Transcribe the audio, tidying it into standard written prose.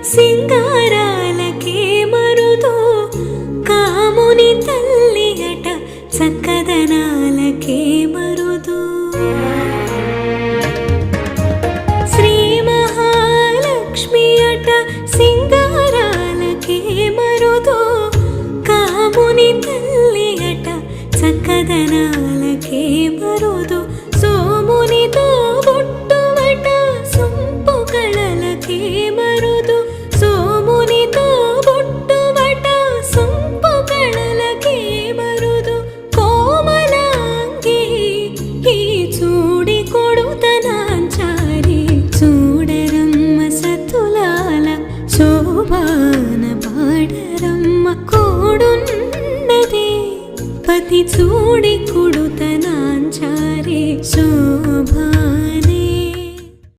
సింగారాలకే మరుదు కాముని తల్లి అట చక్కదనాలకే మరుదు శ్రీ మహాలక్ష్మి అట సింగారాలకే మరుదు కాముని తల్లి అట చక్కదనాలకే మరుదు సోమునితో బొట్టువట సొంపు కళలకే మరుదు సోమునితో బొట్టువట సొంపు కళలకే మరుదు కోమలాంగి ఈ చూడి కొడుతనాంచారి చూడరమ్మ సతులాల శోభాన పాడరమ్మ కోడున్నదే పతి చూ